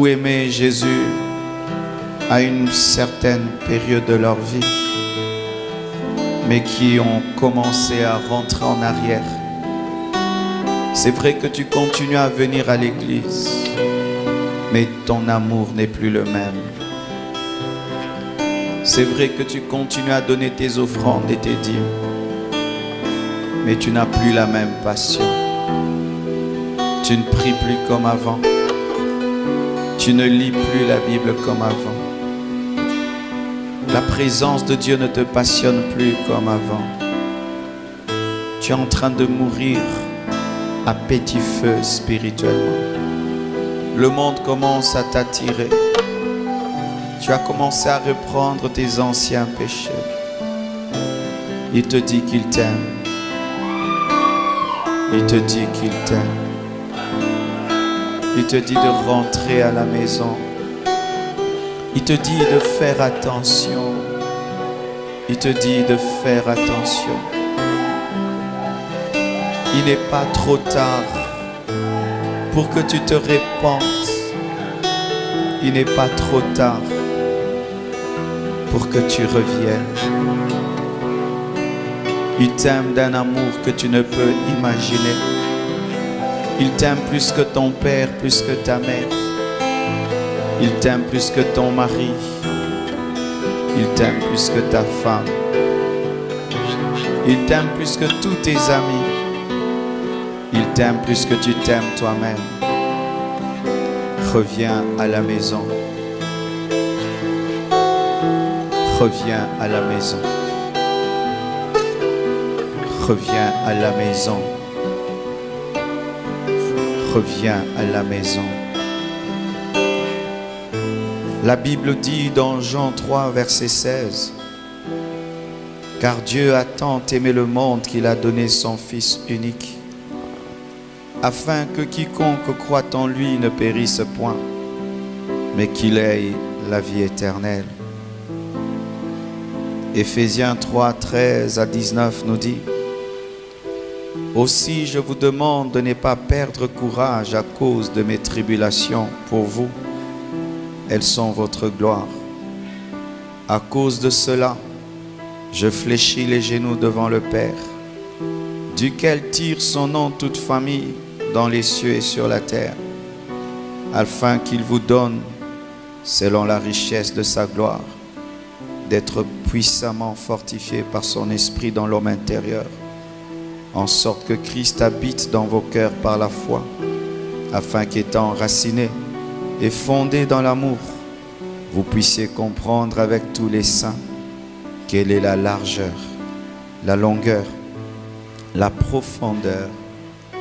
beaucoup aimé Jésus à une certaine période de leur vie, mais qui ont commencé à rentrer en arrière. C'est vrai que tu continues à venir à l'église, mais ton amour n'est plus le même. C'est vrai que tu continues à donner tes offrandes et tes dîmes, mais tu n'as plus la même passion. Tu ne pries plus comme avant. Tu ne lis plus la Bible comme avant. La présence de Dieu ne te passionne plus comme avant. Tu es en train de mourir à petit feu spirituellement. Le monde commence à t'attirer. Tu as commencé à reprendre tes anciens péchés. Il te dit qu'il t'aime. Il te dit qu'il t'aime. Il te dit de rentrer à la maison. Il te dit de faire attention. Il te dit de faire attention. Il n'est pas trop tard pour que tu te répandes. Il n'est pas trop tard pour que tu reviennes. Il t'aime d'un amour que tu ne peux imaginer. Il t'aime plus que ton père, plus que ta mère. Il t'aime plus que ton mari. Il t'aime plus que ta femme. Il t'aime plus que tous tes amis. Il t'aime plus que tu t'aimes toi-même. Reviens à la maison. Reviens à la maison. Reviens à la maison. Reviens à la maison. La Bible dit dans Jean 3, verset 16, « Car Dieu a tant aimé le monde qu'il a donné son Fils unique, afin que quiconque croit en lui ne périsse point, mais qu'il ait la vie éternelle. » Éphésiens 3, 13 à 19 nous dit, « Aussi je vous demande de ne pas perdre courage à cause de mes tribulations pour vous. Elles sont votre gloire. À cause de cela, je fléchis les genoux devant le Père, duquel tire son nom toute famille dans les cieux et sur la terre, afin qu'il vous donne, selon la richesse de sa gloire, d'être puissamment fortifié par son esprit dans l'homme intérieur, en sorte que Christ habite dans vos cœurs par la foi, afin qu'étant enraciné et fondé dans l'amour, vous puissiez comprendre avec tous les saints quelle est la largeur, la longueur, la profondeur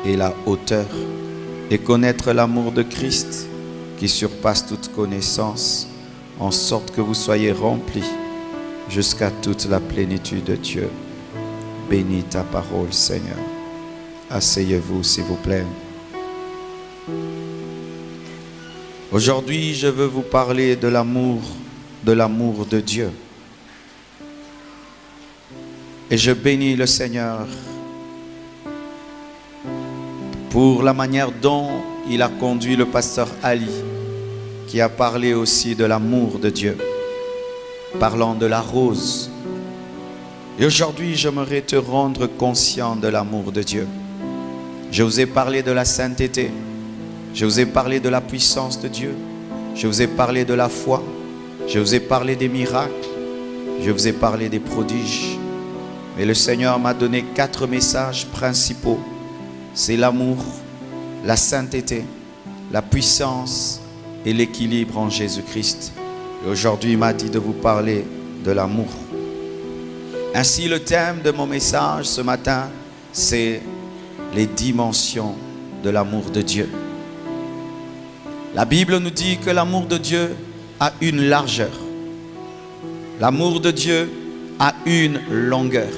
et la hauteur, et connaître l'amour de Christ qui surpasse toute connaissance, en sorte que vous soyez remplis jusqu'à toute la plénitude de Dieu. Bénis ta parole, Seigneur. Asseyez-vous, s'il vous plaît. Aujourd'hui, je veux vous parler de l'amour de Dieu. Et je bénis le Seigneur pour la manière dont il a conduit le pasteur Ali, qui a parlé aussi de l'amour de Dieu, parlant de la rose. Et aujourd'hui, j'aimerais te rendre conscient de l'amour de Dieu. Je vous ai parlé de la sainteté. Je vous ai parlé de la puissance de Dieu. Je vous ai parlé de la foi. Je vous ai parlé des miracles. Je vous ai parlé des prodiges. Mais le Seigneur m'a donné 4 messages principaux. C'est l'amour, la sainteté, la puissance et l'équilibre en Jésus-Christ. Et aujourd'hui, il m'a dit de vous parler de l'amour. Ainsi, le thème de mon message ce matin, c'est les dimensions de l'amour de Dieu. La Bible nous dit que l'amour de Dieu a une largeur. L'amour de Dieu a une longueur.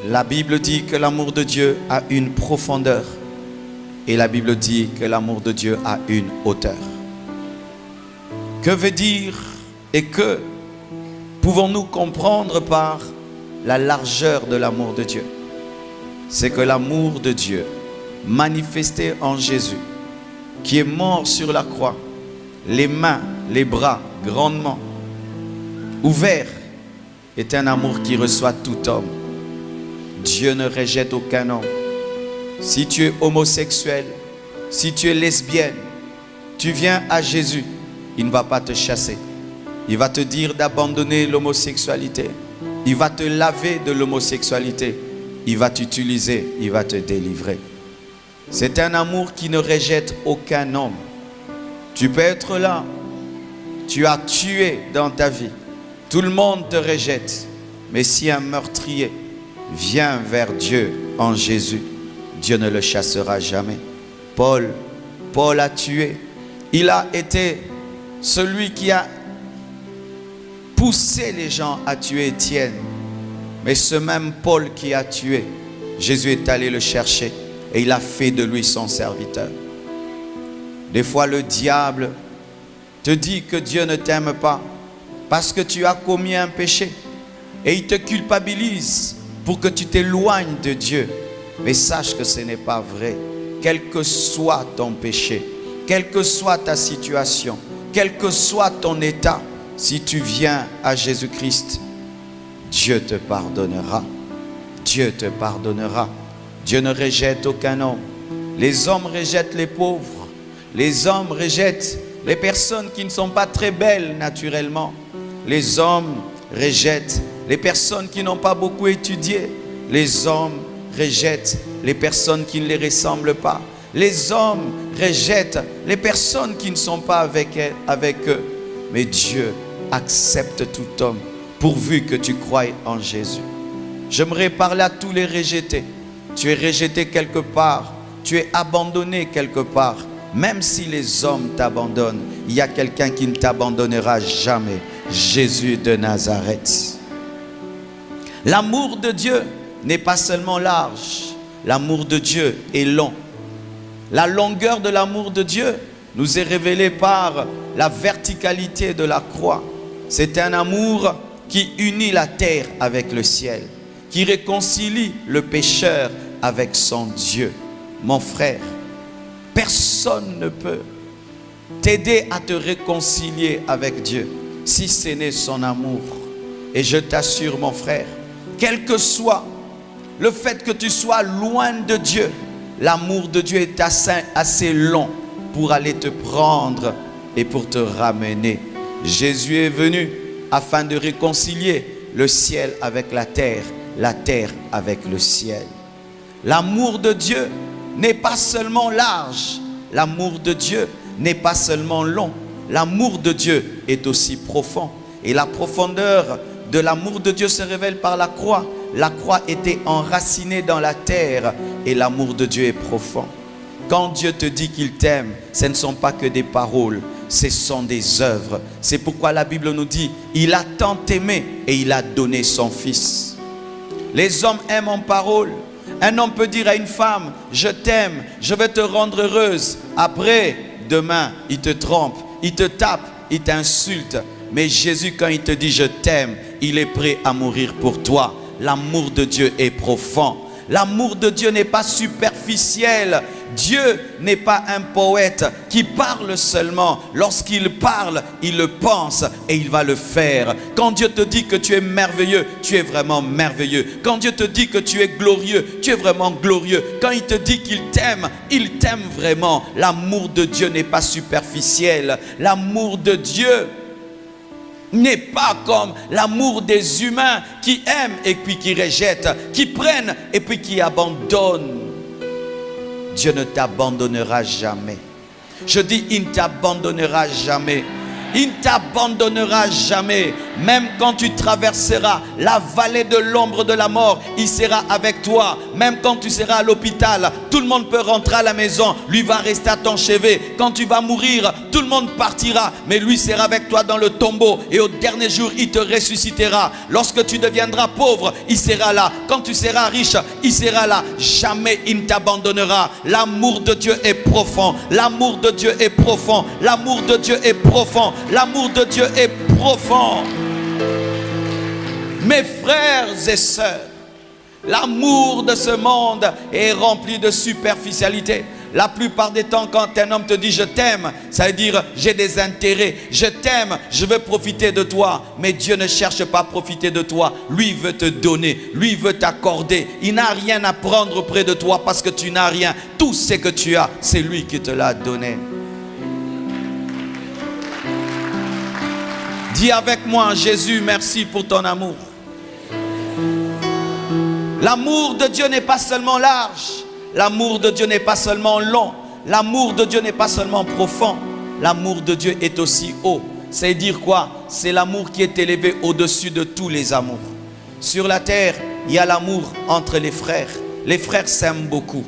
La Bible dit que l'amour de Dieu a une profondeur. Et la Bible dit que l'amour de Dieu a une hauteur. Que veut dire et que pouvons-nous comprendre par la largeur de l'amour de Dieu? C'est que l'amour de Dieu manifesté en Jésus, qui est mort sur la croix, les mains, les bras grandement ouverts, est un amour qui reçoit tout homme. Dieu ne rejette aucun homme. Si tu es homosexuel, si tu es lesbienne, tu viens à Jésus, il ne va pas te chasser. Il va te dire d'abandonner l'homosexualité. Il va te laver de l'homosexualité. Il va t'utiliser, il va te délivrer. C'est un amour qui ne rejette aucun homme. Tu peux être là, tu as tué dans ta vie. Tout le monde te rejette. Mais si un meurtrier vient vers Dieu en Jésus, Dieu ne le chassera jamais. Paul a tué. Il a été celui qui a poussé les gens à tuer Étienne. Mais ce même Paul qui a tué, Jésus est allé le chercher et il a fait de lui son serviteur. Des fois, le diable te dit que Dieu ne t'aime pas parce que tu as commis un péché et il te culpabilise pour que tu t'éloignes de Dieu. Mais sache que ce n'est pas vrai. Quel que soit ton péché, quelle que soit ta situation, quel que soit ton état, si tu viens à Jésus-Christ, Dieu te pardonnera. Dieu te pardonnera. Dieu ne rejette aucun homme. Les hommes rejettent les pauvres. Les hommes rejettent les personnes qui ne sont pas très belles naturellement. Les hommes rejettent les personnes qui n'ont pas beaucoup étudié. Les hommes rejettent les personnes qui ne les ressemblent pas. Les hommes rejettent les personnes qui ne sont pas avec eux. Mais Dieu accepte tout homme pourvu que tu croies en Jésus. J'aimerais parler à tous les rejetés. Tu es rejeté quelque part, tu es abandonné quelque part. Même si les hommes t'abandonnent, il y a quelqu'un qui ne t'abandonnera jamais. Jésus de Nazareth. L'amour de Dieu n'est pas seulement large. L'amour de Dieu est long. La longueur de l'amour de Dieu nous est révélée par la verticalité de la croix. C'est un amour qui unit la terre avec le ciel, qui réconcilie le pécheur avec son Dieu. Mon frère, personne ne peut t'aider à te réconcilier avec Dieu si ce n'est son amour. Et je t'assure, mon frère, quel que soit le fait que tu sois loin de Dieu, l'amour de Dieu est assez long pour aller te prendre et pour te ramener. Jésus est venu afin de réconcilier le ciel avec la terre avec le ciel. L'amour de Dieu n'est pas seulement large, l'amour de Dieu n'est pas seulement long, l'amour de Dieu est aussi profond. Et la profondeur de l'amour de Dieu se révèle par la croix. La croix était enracinée dans la terre et l'amour de Dieu est profond. Quand Dieu te dit qu'il t'aime, ce ne sont pas que des paroles, ce sont des œuvres. C'est pourquoi la Bible nous dit, il a tant aimé et il a donné son Fils. Les hommes aiment en parole. Un homme peut dire à une femme, je t'aime, je vais te rendre heureuse. Après, demain, il te trompe, il te tape, il t'insulte. Mais Jésus, quand il te dit je t'aime, il est prêt à mourir pour toi. L'amour de Dieu est profond. L'amour de Dieu n'est pas superficiel. Dieu n'est pas un poète qui parle seulement. Lorsqu'il parle, il le pense et il va le faire. Quand Dieu te dit que tu es merveilleux, tu es vraiment merveilleux. Quand Dieu te dit que tu es glorieux, tu es vraiment glorieux. Quand il te dit qu'il t'aime vraiment. L'amour de Dieu n'est pas superficiel. L'amour de Dieu n'est pas comme l'amour des humains qui aiment et puis qui rejettent, qui prennent et puis qui abandonnent. Dieu ne t'abandonnera jamais. Je dis, il ne t'abandonnera jamais. Il ne t'abandonnera jamais. Même quand tu traverseras la vallée de l'ombre de la mort, il sera avec toi. Même quand tu seras à l'hôpital, tout le monde peut rentrer à la maison. Lui va rester à ton chevet. Quand tu vas mourir, tout le monde partira. Mais lui sera avec toi dans le tombeau. Et au dernier jour, il te ressuscitera. Lorsque tu deviendras pauvre, il sera là. Quand tu seras riche, il sera là. Jamais il ne t'abandonnera. L'amour de Dieu est profond. L'amour de Dieu est profond. L'amour de Dieu est profond. L'amour de Dieu est profond. Mes frères et sœurs, l'amour de ce monde est rempli de superficialité. La plupart des temps, quand un homme te dit je t'aime, ça veut dire j'ai des intérêts. Je t'aime, je veux profiter de toi. Mais Dieu ne cherche pas à profiter de toi. Lui il veut te donner, lui il veut t'accorder. Il n'a rien à prendre auprès de toi parce que tu n'as rien. Tout ce que tu as, c'est lui qui te l'a donné. Dis avec moi, Jésus, merci pour ton amour. L'amour de Dieu n'est pas seulement large. L'amour de Dieu n'est pas seulement long. L'amour de Dieu n'est pas seulement profond. L'amour de Dieu est aussi haut. C'est dire quoi? C'est l'amour qui est élevé au-dessus de tous les amours. Sur la terre, il y a l'amour entre les frères. Les frères s'aiment beaucoup.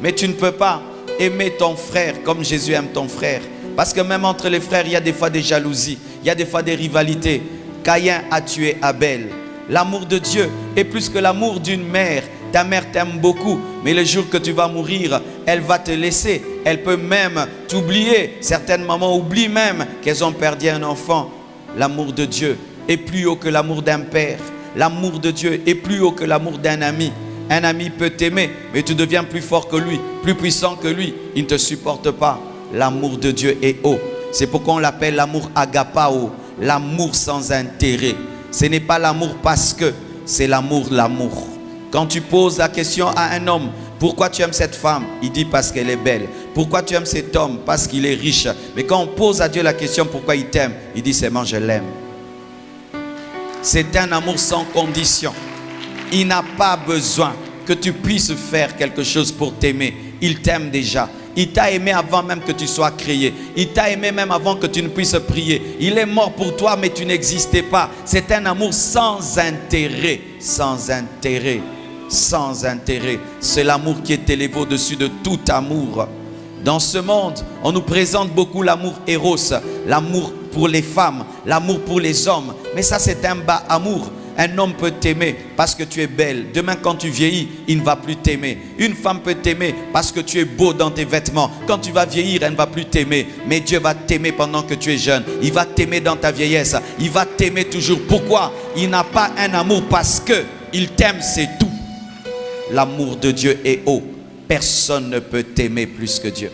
Mais tu ne peux pas aimer ton frère comme Jésus aime ton frère. Parce que même entre les frères, il y a des fois des jalousies. Il y a des fois des rivalités. Caïn a tué Abel. L'amour de Dieu est plus que l'amour d'une mère. Ta mère t'aime beaucoup, mais le jour que tu vas mourir, elle va te laisser. Elle peut même t'oublier. Certaines mamans oublient même qu'elles ont perdu un enfant. L'amour de Dieu est plus haut que l'amour d'un père. L'amour de Dieu est plus haut que l'amour d'un ami. Un ami peut t'aimer, mais tu deviens plus fort que lui, plus puissant que lui. Il ne te supporte pas. L'amour de Dieu est haut. C'est pourquoi on l'appelle l'amour agapao, l'amour sans intérêt. Ce n'est pas l'amour parce que, c'est l'amour. Quand tu poses la question à un homme, pourquoi tu aimes cette femme? Il dit parce qu'elle est belle. Pourquoi tu aimes cet homme? Parce qu'il est riche. Mais quand on pose à Dieu la question pourquoi il t'aime, il dit seulement je l'aime. C'est un amour sans condition. Il n'a pas besoin que tu puisses faire quelque chose pour t'aimer. Il t'aime déjà. Il t'a aimé avant même que tu sois créé. Il t'a aimé même avant que tu ne puisses prier. Il est mort pour toi, mais tu n'existais pas. C'est un amour sans intérêt. Sans intérêt. Sans intérêt. C'est l'amour qui est élevé au-dessus de tout amour. Dans ce monde, on nous présente beaucoup l'amour éros, l'amour pour les femmes, l'amour pour les hommes. Mais ça, c'est un bas amour. Un homme peut t'aimer parce que tu es belle. Demain, quand tu vieillis, il ne va plus t'aimer. Une femme peut t'aimer parce que tu es beau dans tes vêtements. Quand tu vas vieillir, elle ne va plus t'aimer. Mais Dieu va t'aimer pendant que tu es jeune. Il va t'aimer dans ta vieillesse. Il va t'aimer toujours. Pourquoi? Il n'a pas un amour parce que il t'aime, c'est tout. L'amour de Dieu est haut. Personne ne peut t'aimer plus que Dieu.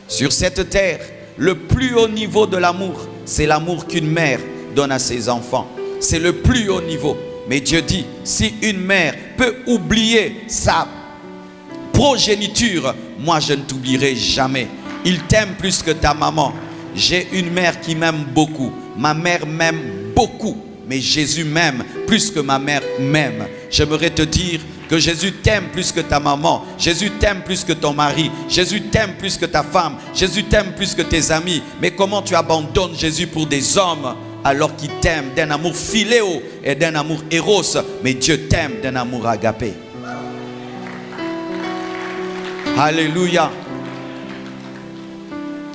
Sur cette terre, le plus haut niveau de l'amour, c'est l'amour qu'une mère donne à ses enfants. C'est le plus haut niveau. Mais Dieu dit, si une mère peut oublier sa progéniture, moi je ne t'oublierai jamais. Il t'aime plus que ta maman. J'ai une mère qui m'aime beaucoup. Ma mère m'aime beaucoup. Mais Jésus m'aime plus que ma mère m'aime. J'aimerais te dire que Jésus t'aime plus que ta maman. Jésus t'aime plus que ton mari. Jésus t'aime plus que ta femme. Jésus t'aime plus que tes amis. Mais comment tu abandonnes Jésus pour des hommes alors qu'il t'aime d'un amour philéo et d'un amour éros? Mais Dieu t'aime d'un amour agapé. Alléluia.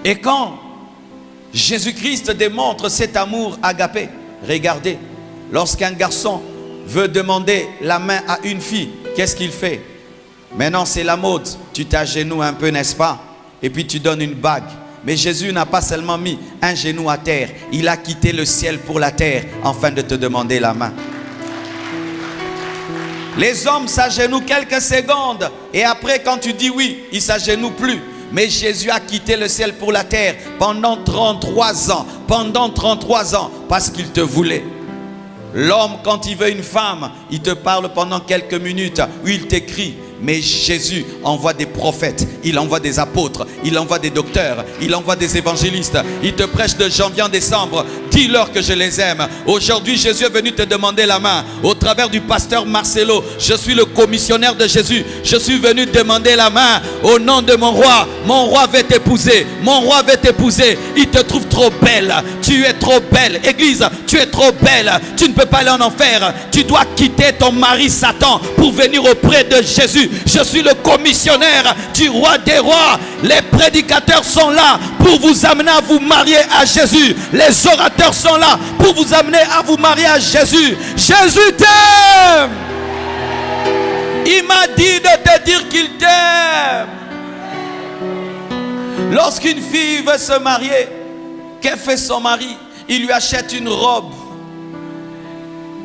Et quand Jésus-Christ démontre cet amour agapé, regardez, lorsqu'un garçon veut demander la main à une fille, qu'est-ce qu'il fait? Maintenant c'est la mode, tu t'agenouilles un peu, n'est-ce pas? Et puis tu donnes une bague. Mais Jésus n'a pas seulement mis un genou à terre, il a quitté le ciel pour la terre afin de te demander la main. Les hommes s'agenouillent quelques secondes et après quand tu dis oui, ils ne s'agenouillent plus. Mais Jésus a quitté le ciel pour la terre pendant 33 ans. Pendant 33 ans parce qu'il te voulait. L'homme, quand il veut une femme, il te parle pendant quelques minutes ou il t'écrit. Mais Jésus envoie des prophètes, il envoie des apôtres, il envoie des docteurs, il envoie des évangélistes. Il te prêche de janvier en décembre. Dis-leur que je les aime. Aujourd'hui, Jésus est venu te demander la main. Au travers du pasteur Marcelo, je suis le commissionnaire de Jésus. Je suis venu demander la main au nom de mon roi. Mon roi veut t'épouser. Mon roi veut t'épouser. Il te trouve trop belle. Tu es trop belle. Église, tu es trop belle. Tu ne peux pas aller en enfer. Tu dois quitter ton mari Satan pour venir auprès de Jésus. Je suis le commissionnaire du roi des rois. Les prédicateurs sont là pour vous amener à vous marier à Jésus. Les orateurs sont là pour vous amener à vous marier à Jésus. Jésus t'aime. Il m'a dit de te dire qu'il t'aime. Lorsqu'une fille veut se marier, qu'est-ce que fait son mari? Il lui achète une robe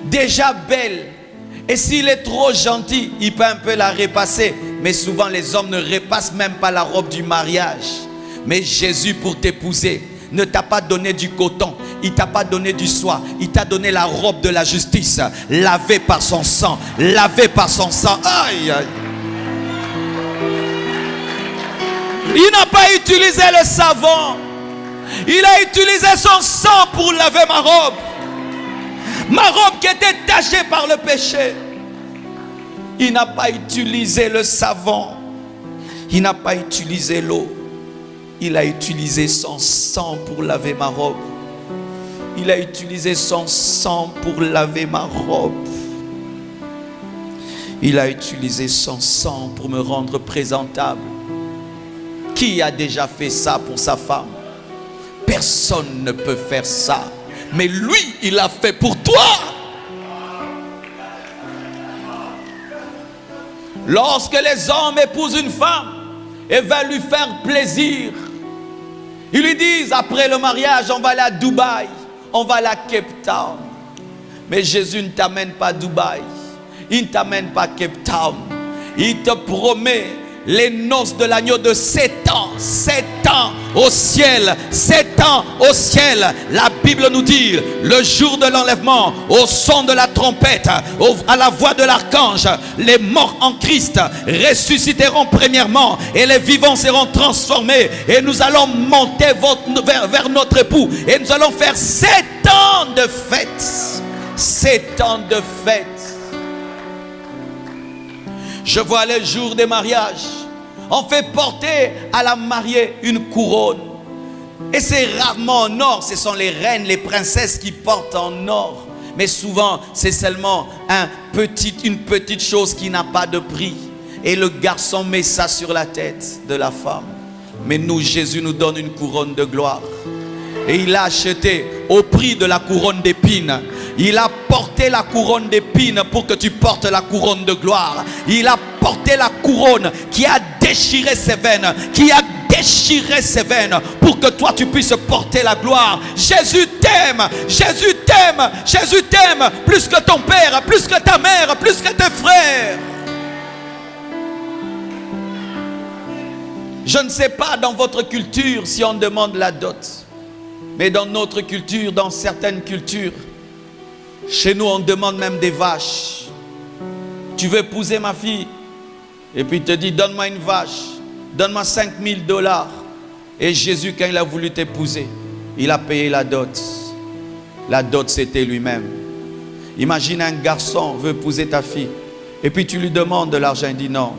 déjà belle. Et s'il est trop gentil, il peut un peu la repasser. Mais souvent les hommes ne repassent même pas la robe du mariage. Mais Jésus, pour t'épouser, ne t'a pas donné du coton, il t'a pas donné du soie, il t'a donné la robe de la justice, lavée par son sang, lavée par son sang. Aïe, aïe. Il n'a pas utilisé le savon, il a utilisé son sang pour laver ma robe. Ma robe qui était tachée par le péché. Il n'a pas utilisé le savon, il n'a pas utilisé l'eau. Il a utilisé son sang pour laver ma robe. Il a utilisé son sang pour laver ma robe. Il a utilisé son sang pour me rendre présentable. Qui a déjà fait ça pour sa femme? Personne ne peut faire ça. Mais lui, il l'a fait pour toi. Lorsque les hommes épousent une femme et veulent lui faire plaisir, ils lui disent après le mariage, on va aller à Dubaï, on va aller à Cape Town. Mais Jésus ne t'amène pas à Dubaï, il ne t'amène pas à Cape Town. Il te promet les noces de l'agneau de 7 ans, 7 ans au ciel, 7 ans au ciel. La Bible nous dit, le jour de l'enlèvement, au son de la trompette, à la voix de l'archange, les morts en Christ ressusciteront premièrement et les vivants seront transformés. Et nous allons monter vers notre époux et nous allons faire 7 ans de fête. 7 ans de fête. Je vois les jours des mariages. On fait porter à la mariée une couronne. Et c'est rarement en or. Ce sont les reines, les princesses qui portent en or. Mais souvent, c'est seulement une petite chose qui n'a pas de prix. Et le garçon met ça sur la tête de la femme. Mais nous, Jésus nous donne une couronne de gloire. Et il a acheté au prix de la couronne d'épines. Il a porté la couronne d'épines pour que tu portes la couronne de gloire. Il a porté la couronne qui a déchiré ses veines, qui a déchiré ses veines pour que toi tu puisses porter la gloire. Jésus t'aime, Jésus t'aime, Jésus t'aime plus que ton père, plus que ta mère, plus que tes frères. Je ne sais pas dans votre culture si on demande la dot. Mais dans notre culture, dans certaines cultures, chez nous, on demande même des vaches. Tu veux épouser ma fille? Et puis il te dit, donne-moi une vache. Donne-moi $5,000. Et Jésus, quand il a voulu t'épouser, il a payé la dot. La dot, c'était lui-même. Imagine un garçon veut épouser ta fille. Et puis tu lui demandes de l'argent. Il dit, non,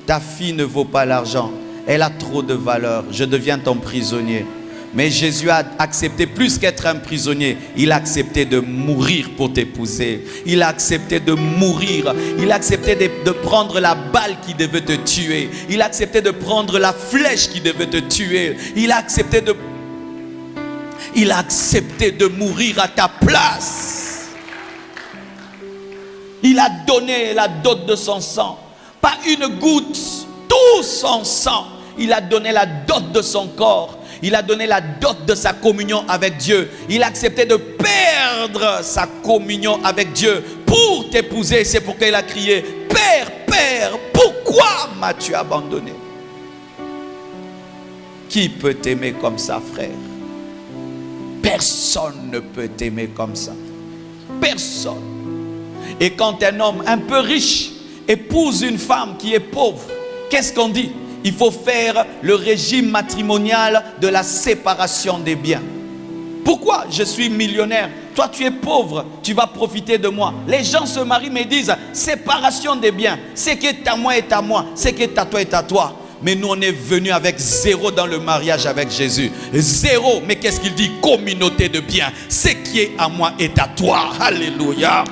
ta fille ne vaut pas l'argent. Elle a trop de valeur. Je deviens ton prisonnier. Mais Jésus a accepté plus qu'être un prisonnier. Il a accepté de mourir pour t'épouser. Il a accepté de mourir. Il a accepté de prendre la balle qui devait te tuer. Il a accepté de prendre la flèche qui devait te tuer. Il a accepté de mourir à ta place. Il a donné la dot de son sang. Pas une goutte, tout son sang. Il a donné la dot de son corps. Il a donné la dot de sa communion avec Dieu. Il a accepté de perdre sa communion avec Dieu pour t'épouser. C'est pourquoi il a crié, Père, Père, pourquoi m'as-tu abandonné? Qui peut t'aimer comme ça, frère? Personne ne peut t'aimer comme ça. Personne. Et quand un homme un peu riche épouse une femme qui est pauvre, qu'est-ce qu'on dit? Il faut faire le régime matrimonial de la séparation des biens. Pourquoi? Je suis millionnaire. Toi, tu es pauvre. Tu vas profiter de moi. Les gens se marient mais disent séparation des biens. Ce qui est à moi est à moi. Ce qui est à toi est à toi. Mais nous, on est venus avec 0 dans le mariage avec Jésus. 0. Mais qu'est-ce qu'il dit? Communauté de biens. Ce qui est à moi est à toi. Alléluia.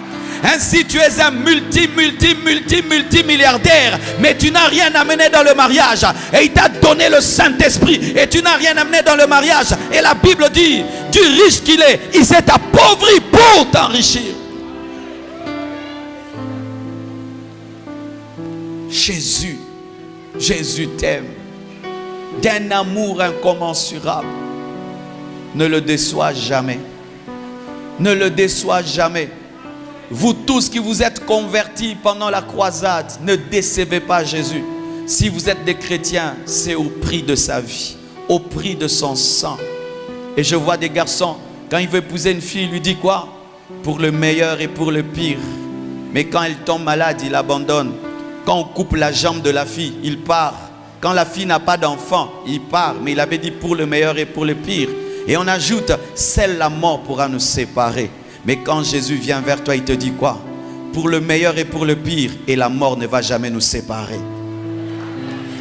Ainsi tu es un multimilliardaire, mais tu n'as rien amené dans le mariage. Et il t'a donné le Saint-Esprit et tu n'as rien amené dans le mariage. Et la Bible dit, du riche qu'il est, il s'est appauvri pour t'enrichir. Jésus t'aime d'un amour incommensurable. Ne le déçois jamais. Ne le déçois jamais. Vous tous qui vous êtes convertis pendant la croisade, ne décevez pas Jésus. Si vous êtes des chrétiens, c'est au prix de sa vie, au prix de son sang. Et je vois des garçons, quand il veut épouser une fille, il lui dit quoi? Pour le meilleur et pour le pire. Mais quand elle tombe malade, il abandonne. Quand on coupe la jambe de la fille, il part. Quand la fille n'a pas d'enfant, il part. Mais il avait dit pour le meilleur et pour le pire. Et on ajoute, seule la mort pourra nous séparer. Mais quand Jésus vient vers toi, il te dit quoi? Pour le meilleur et pour le pire. Et la mort ne va jamais nous séparer.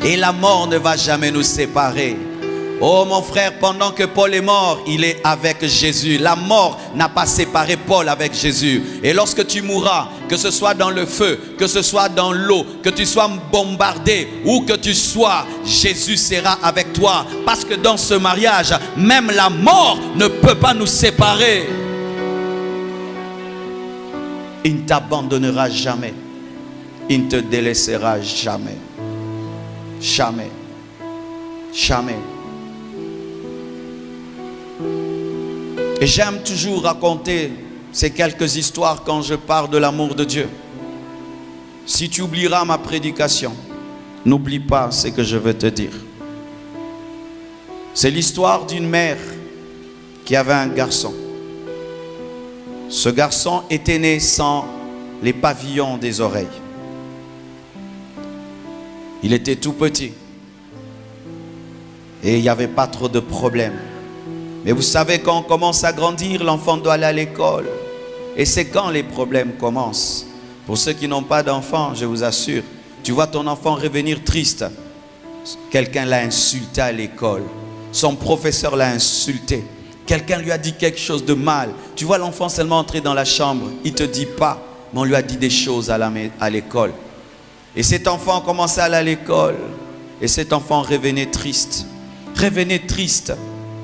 Et la mort ne va jamais nous séparer. Oh mon frère, pendant que Paul est mort, il est avec Jésus. La mort n'a pas séparé Paul avec Jésus. Et lorsque tu mourras, que ce soit dans le feu, que ce soit dans l'eau, que tu sois bombardé, où que tu sois, Jésus sera avec toi. Parce que dans ce mariage, même la mort ne peut pas nous séparer. Il ne t'abandonnera jamais. Il ne te délaissera jamais. Jamais. Jamais. Et j'aime toujours raconter ces quelques histoires quand je parle de l'amour de Dieu. Si tu oublieras ma prédication, n'oublie pas ce que je veux te dire. C'est l'histoire d'une mère qui avait un garçon. Ce garçon était né sans les pavillons des oreilles. Il était tout petit. Et il n'y avait pas trop de problèmes. Mais vous savez, quand on commence à grandir, l'enfant doit aller à l'école. Et c'est quand les problèmes commencent. Pour ceux qui n'ont pas d'enfant, je vous assure, tu vois ton enfant revenir triste. Quelqu'un l'a insulté à l'école. Son professeur l'a insulté. Quelqu'un lui a dit quelque chose de mal. Tu vois l'enfant seulement entrer dans la chambre. Il ne te dit pas, mais on lui a dit des choses à l'école. Et cet enfant commençait à aller à l'école. Et cet enfant revenait triste. Revenait triste.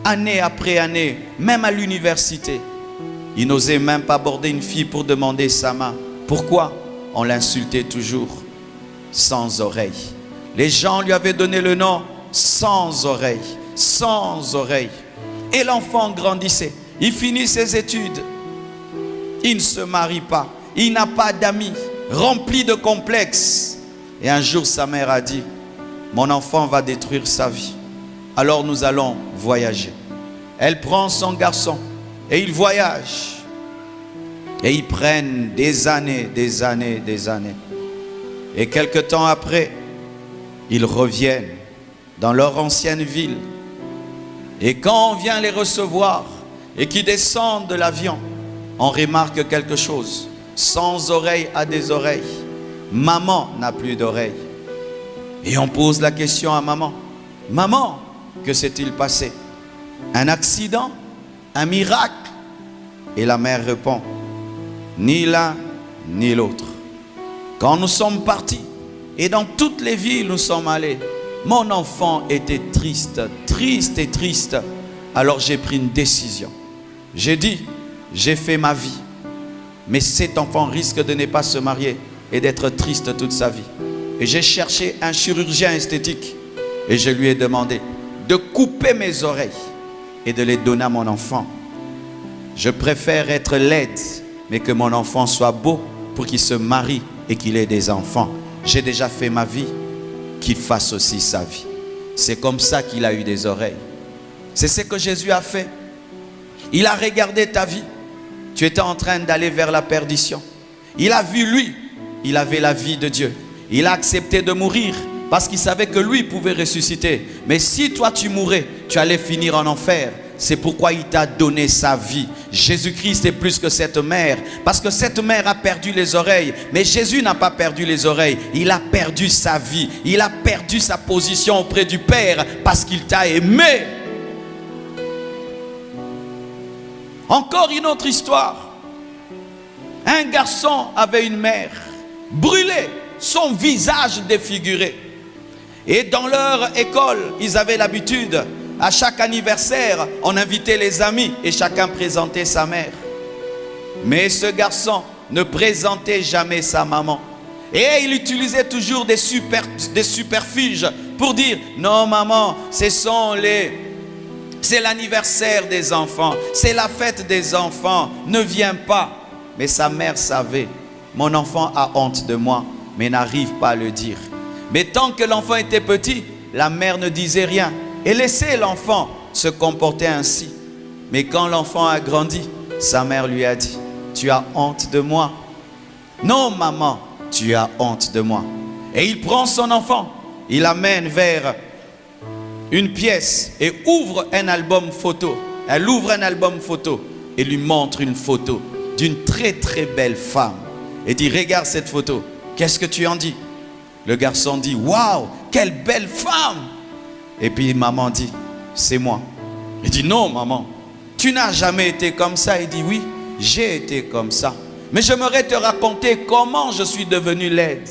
Année après année, même à l'université. Il n'osait même pas aborder une fille pour demander sa main. Pourquoi? On l'insultait toujours. Sans oreille. Les gens lui avaient donné le nom sans oreille. Sans oreille. Et l'enfant grandissait. Il finit ses études. Il ne se marie pas. Il n'a pas d'amis. Rempli de complexes. Et un jour, sa mère a dit, mon enfant va détruire sa vie. Alors nous allons voyager. Elle prend son garçon et ils voyagent. Et ils prennent des années, des années, des années. Et quelque temps après, ils reviennent dans leur ancienne ville. Et quand on vient les recevoir et qu'ils descendent de l'avion, on remarque quelque chose. Sans oreille à des oreilles. Maman n'a plus d'oreilles. Et on pose la question à maman. Maman, que s'est-il passé? Un accident? Un miracle? Et la mère répond, ni l'un ni l'autre. Quand nous sommes partis, et dans toutes les villes nous sommes allés, mon enfant était triste, triste et triste. Alors j'ai pris une décision. J'ai dit, j'ai fait ma vie. Mais cet enfant risque de ne pas se marier et d'être triste toute sa vie. Et j'ai cherché un chirurgien esthétique. Et je lui ai demandé de couper mes oreilles et de les donner à mon enfant. Je préfère être laide, mais que mon enfant soit beau pour qu'il se marie et qu'il ait des enfants. J'ai déjà fait ma vie, qu'il fasse aussi sa vie. C'est comme ça qu'il a eu des oreilles. C'est ce que Jésus a fait. Il a regardé ta vie. Tu étais en train d'aller vers la perdition. Il a vu lui, il avait la vie de Dieu. Il a accepté de mourir parce qu'il savait que lui pouvait ressusciter. Mais si toi tu mourais, tu allais finir en enfer. C'est pourquoi il t'a donné sa vie. Jésus-Christ est plus que cette mère. Parce que cette mère a perdu les oreilles. Mais Jésus n'a pas perdu les oreilles. Il a perdu sa vie. Il a perdu sa position auprès du Père parce qu'il t'a aimé. Encore une autre histoire. Un garçon avait une mère brûlée, son visage défiguré. Et dans leur école, ils avaient l'habitude, à chaque anniversaire, on invitait les amis et chacun présentait sa mère. Mais ce garçon ne présentait jamais sa maman. Et il utilisait toujours des superfuges pour dire « Non maman, c'est l'anniversaire des enfants, c'est la fête des enfants, ne viens pas. » Mais sa mère savait, mon enfant a honte de moi, mais n'arrive pas à le dire. Mais tant que l'enfant était petit, la mère ne disait rien et laissait l'enfant se comporter ainsi. Mais quand l'enfant a grandi, sa mère lui a dit, « Tu as honte de moi? » « Non, maman, tu as honte de moi. » Et il prend son enfant, il l'amène vers une pièce et ouvre un album photo. Elle ouvre un album photo et lui montre une photo d'une très très belle femme. Et dit, regarde cette photo, qu'est-ce que tu en dis? Le garçon dit, waouh, quelle belle femme. Et puis maman dit, c'est moi. Il dit, non maman, tu n'as jamais été comme ça. Il dit, oui, j'ai été comme ça. Mais j'aimerais te raconter comment je suis devenu laide.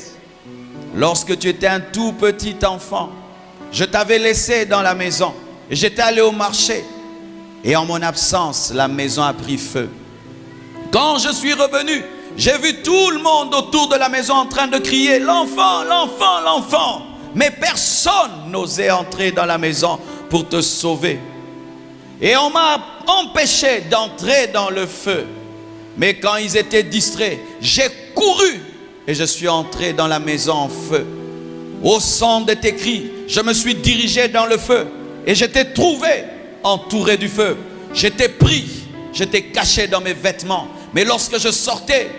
Lorsque tu étais un tout petit enfant, je t'avais laissé dans la maison. J'étais allé au marché. Et en mon absence, la maison a pris feu. Quand je suis revenu, j'ai vu tout le monde autour de la maison en train de crier « L'enfant, l'enfant, l'enfant !» Mais personne n'osait entrer dans la maison pour te sauver. Et on m'a empêché d'entrer dans le feu. Mais quand ils étaient distraits, j'ai couru et je suis entré dans la maison en feu. Au son de tes cris, je me suis dirigé dans le feu et je t'ai trouvé entouré du feu. J'étais pris, j'étais caché dans mes vêtements. Mais lorsque je sortais,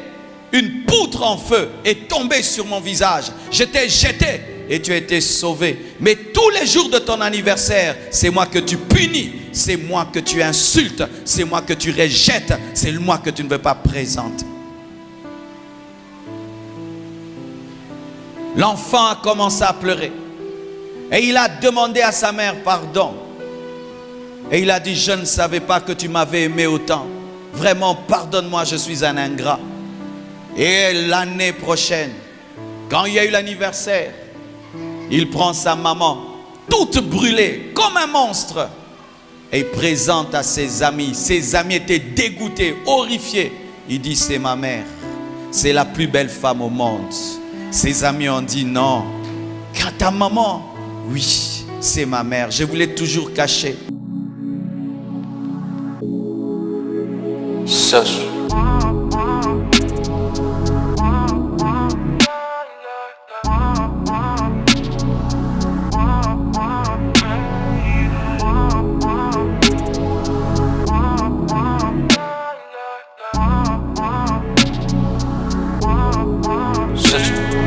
une poutre en feu est tombée sur mon visage. J'étais jeté et tu as été sauvé. Mais tous les jours de ton anniversaire, c'est moi que tu punis, c'est moi que tu insultes, c'est moi que tu rejettes, c'est moi que tu ne veux pas présenter. L'enfant a commencé à pleurer et il a demandé à sa mère pardon. Et il a dit, je ne savais pas que tu m'avais aimé autant. Vraiment, pardonne-moi, je suis un ingrat. Et l'année prochaine, quand il y a eu l'anniversaire, il prend sa maman, toute brûlée, comme un monstre, et il présente à ses amis. Ses amis étaient dégoûtés, horrifiés. Il dit, c'est ma mère, c'est la plus belle femme au monde. Ses amis ont dit, non, quand ta maman, oui, c'est ma mère, je vous l'ai toujours caché. Search.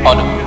On them.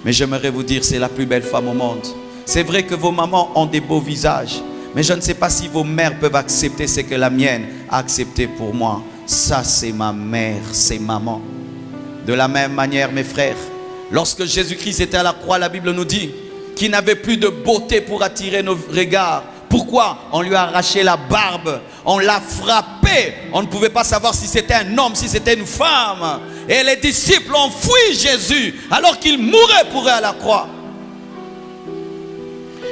Mais j'aimerais vous dire, c'est la plus belle femme au monde. C'est vrai que vos mamans ont des beaux visages, mais je ne sais pas si vos mères peuvent accepter ce que la mienne a accepté pour moi. Ça, c'est ma mère, c'est maman. De la même manière, mes frères, lorsque Jésus-Christ était à la croix, la Bible nous dit qu'il n'avait plus de beauté pour attirer nos regards. Pourquoi? On lui a arraché la barbe, on l'a frappé, on ne pouvait pas savoir si c'était un homme, si c'était une femme. Et les disciples ont fui Jésus alors qu'il mourait pour eux à la croix.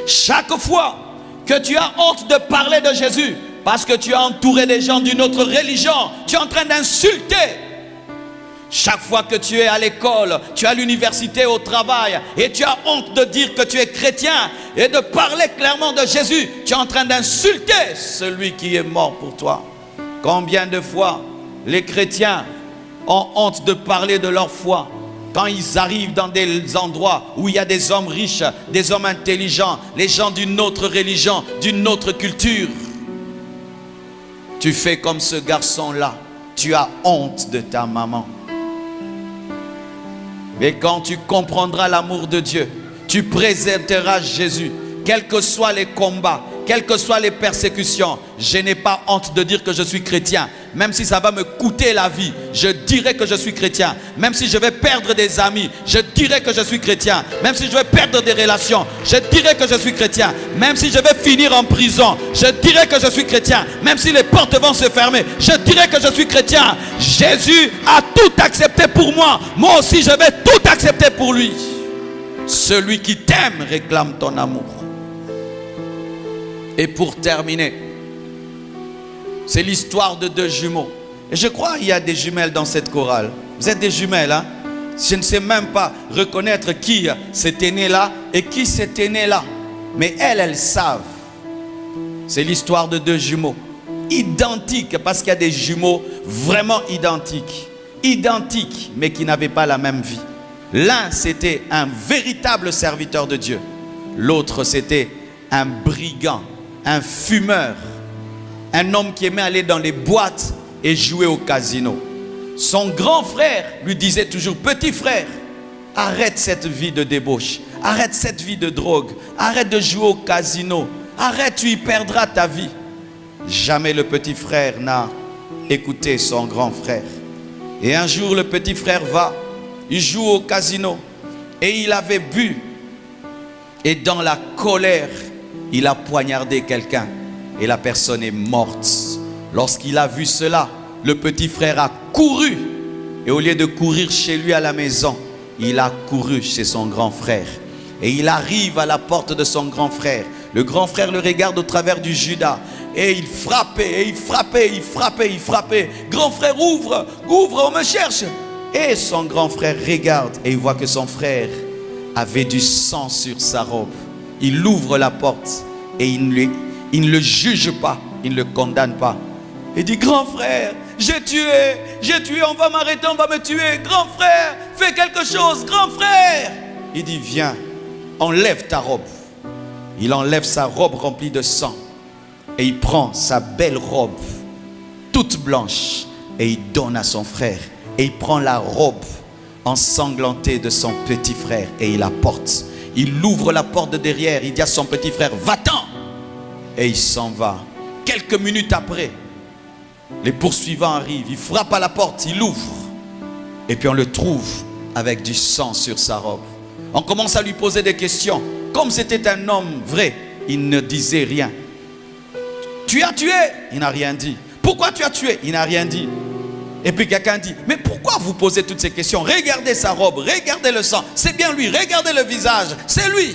Chaque fois que tu as honte de parler de Jésus, parce que tu as entouré des gens d'une autre religion, tu es en train d'insulter. Chaque fois que tu es à l'école, tu es à l'université, au travail, et tu as honte de dire que tu es chrétien et de parler clairement de Jésus, tu es en train d'insulter celui qui est mort pour toi. Combien de fois les chrétiens ont honte de parler de leur foi quand ils arrivent dans des endroits où il y a des hommes riches, des hommes intelligents, les gens d'une autre religion, d'une autre culture. Tu fais comme ce garçon-là, tu as honte de ta maman. Mais quand tu comprendras l'amour de Dieu, tu présenteras Jésus, quels que soient les combats, quelles que soient les persécutions, je n'ai pas honte de dire que je suis chrétien. Même si ça va me coûter la vie, je dirai que je suis chrétien. Même si je vais perdre des amis, je dirai que je suis chrétien. Même si je vais perdre des relations, je dirai que je suis chrétien. Même si je vais finir en prison, je dirai que je suis chrétien. Même si les portes vont se fermer, je dirai que je suis chrétien. Jésus a tout accepté pour moi. Moi aussi, je vais tout accepter pour lui. Celui qui t'aime réclame ton amour. Et pour terminer, c'est l'histoire de deux jumeaux. Et je crois qu'il y a des jumelles dans cette chorale. Vous êtes des jumelles, hein? Je ne sais même pas reconnaître qui s'était né là et qui s'était né là. Mais elles savent. C'est l'histoire de deux jumeaux. Identiques, parce qu'il y a des jumeaux vraiment identiques. Identiques, mais qui n'avaient pas la même vie. L'un, c'était un véritable serviteur de Dieu. L'autre, c'était un brigand, un fumeur. Un homme qui aimait aller dans les boîtes et jouer au casino. Son grand frère lui disait toujours: petit frère, arrête cette vie de débauche, arrête cette vie de drogue, arrête de jouer au casino, arrête, tu y perdras ta vie. Jamais le petit frère n'a écouté son grand frère. Et un jour, le petit frère va, il joue au casino et il avait bu. Et dans la colère, il a poignardé quelqu'un. Et la personne est morte. Lorsqu'il a vu cela, le petit frère a couru. Et au lieu de courir chez lui à la maison, il a couru chez son grand frère. Et il arrive à la porte de son grand frère. Le grand frère le regarde au travers du Judas. Et il frappait, et il frappait, il frappait, il frappait. Grand frère, ouvre, ouvre, on me cherche. Et son grand frère regarde et il voit que son frère avait du sang sur sa robe. Il ouvre la porte et il ne le juge pas, il ne le condamne pas. Il dit: grand frère, j'ai tué, on va m'arrêter, on va me tuer. Grand frère, fais quelque chose, grand frère. Il dit: viens, enlève ta robe. Il enlève sa robe remplie de sang et il prend sa belle robe toute blanche et il donne à son frère. Et il prend la robe ensanglantée de son petit frère et il la porte. Il ouvre la porte de derrière, il dit à son petit frère: va-t'en. Et il s'en va. Quelques minutes après, les poursuivants arrivent. Il frappe à la porte, il ouvre. Et puis on le trouve avec du sang sur sa robe. On commence à lui poser des questions. Comme c'était un homme vrai, il ne disait rien. Tu as tué? Il n'a rien dit. Pourquoi tu as tué? Il n'a rien dit. Et puis quelqu'un dit: mais pourquoi vous posez toutes ces questions? Regardez sa robe, regardez le sang. C'est bien lui, regardez le visage. C'est lui.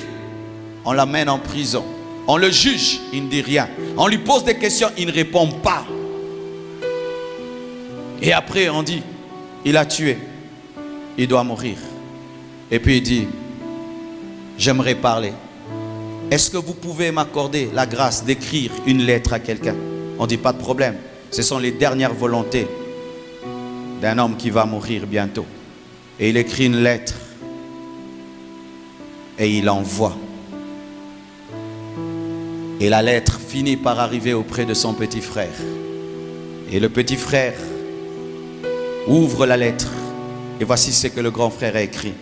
On l'amène en prison. On le juge, il ne dit rien. On lui pose des questions, il ne répond pas. Et après on dit: il a tué, il doit mourir. Et puis il dit: j'aimerais parler. Est-ce que vous pouvez m'accorder la grâce d'écrire une lettre à quelqu'un? On dit: pas de problème. Ce sont les dernières volontés d'un homme qui va mourir bientôt. Et il écrit une lettre et il envoie. Et la lettre finit par arriver auprès de son petit frère. Et le petit frère ouvre la lettre. Et voici ce que le grand frère a écrit: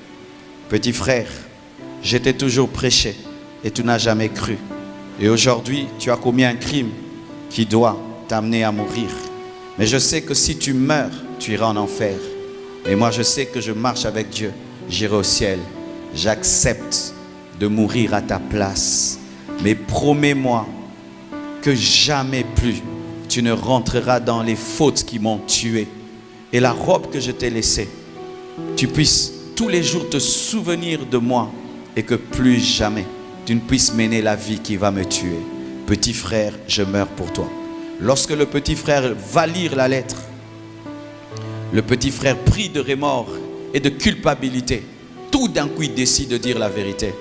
petit frère, je t'ai toujours prêché et tu n'as jamais cru. Et aujourd'hui, tu as commis un crime qui doit t'amener à mourir. Mais je sais que si tu meurs, tu iras en enfer. Mais moi, je sais que je marche avec Dieu. J'irai au ciel. J'accepte de mourir à ta place. Mais promets-moi que jamais plus tu ne rentreras dans les fautes qui m'ont tué. Et la robe que je t'ai laissée, tu puisses tous les jours te souvenir de moi et que plus jamais tu ne puisses mener la vie qui va me tuer. Petit frère, je meurs pour toi. Lorsque le petit frère va lire la lettre, le petit frère pris de remords et de culpabilité, tout d'un coup il décide de dire la vérité.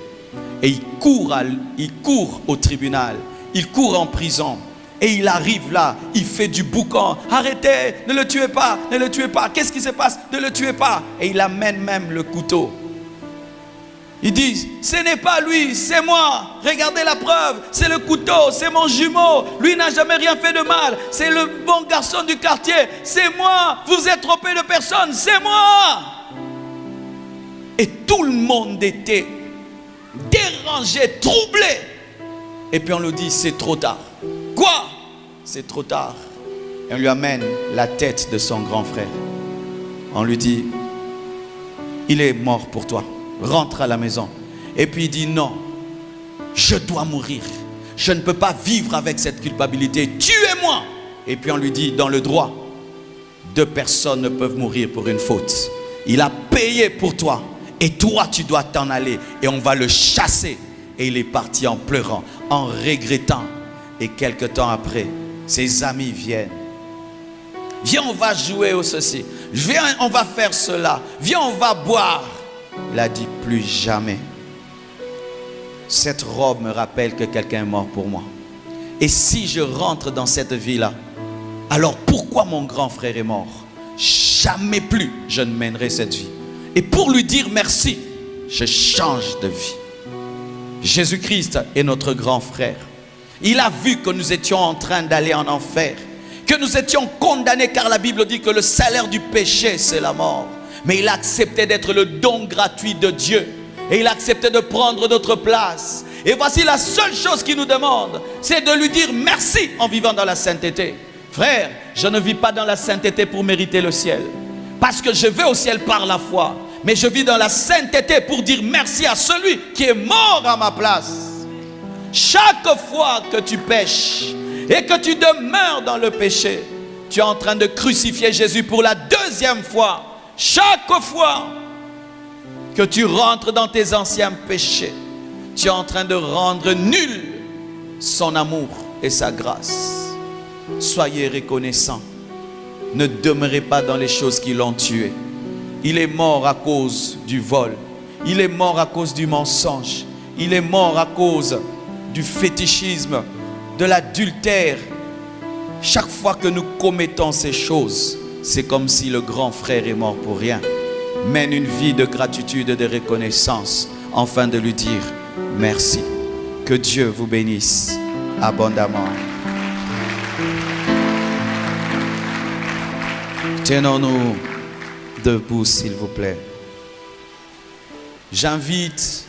Et il court au tribunal, il court en prison. Et il arrive là, il fait du boucan. Arrêtez, ne le tuez pas, ne le tuez pas. Qu'est-ce qui se passe? Ne le tuez pas. Et il amène même le couteau. Il dit: ce n'est pas lui, c'est moi. Regardez la preuve, c'est le couteau, c'est mon jumeau. Lui n'a jamais rien fait de mal. C'est le bon garçon du quartier. C'est moi. Vous vous êtes trompé de personne, c'est moi. Et tout le monde était dérangé, troublé. Et puis on lui dit, c'est trop tard. Quoi? C'est trop tard. Et on lui amène la tête de son grand frère. On lui dit, il est mort pour toi. Rentre à la maison. Et puis il dit, non, je dois mourir. Je ne peux pas vivre avec cette culpabilité. Tuez-moi. Et puis on lui dit, dans le droit, 2 personnes ne peuvent mourir pour une faute. Il a payé pour toi. Et toi, tu dois t'en aller. Et on va le chasser. Et il est parti en pleurant, en regrettant. Et quelque temps après, ses amis viennent. Viens, on va jouer au ceci. Viens, on va faire cela. Viens, on va boire. Il a dit, plus jamais. Cette robe me rappelle que quelqu'un est mort pour moi. Et si je rentre dans cette vie-là, alors pourquoi mon grand frère est mort? Jamais plus je ne mènerai cette vie. Et pour lui dire merci, je change de vie. Jésus-Christ est notre grand frère. Il a vu que nous étions en train d'aller en enfer, que nous étions condamnés, car la Bible dit que le salaire du péché, c'est la mort. Mais il a accepté d'être le don gratuit de Dieu. Et il a accepté de prendre notre place. Et voici la seule chose qu'il nous demande, c'est de lui dire merci en vivant dans la sainteté. Frère, je ne vis pas dans la sainteté pour mériter le ciel, parce que je vais au ciel par la foi. Mais je vis dans la sainteté pour dire merci à celui qui est mort à ma place. Chaque fois que tu pêches et que tu demeures dans le péché, tu es en train de crucifier Jésus pour la 2e fois. Chaque fois que tu rentres dans tes anciens péchés, tu es en train de rendre nul son amour et sa grâce. Soyez reconnaissants. Ne demeurez pas dans les choses qui l'ont tué. Il est mort à cause du vol. Il est mort à cause du mensonge. Il est mort à cause du fétichisme, de l'adultère. Chaque fois que nous commettons ces choses, c'est comme si le grand frère est mort pour rien. Mène une vie de gratitude et de reconnaissance, afin de lui dire merci. Que Dieu vous bénisse abondamment. Tenons-nous debout, s'il vous plaît. J'invite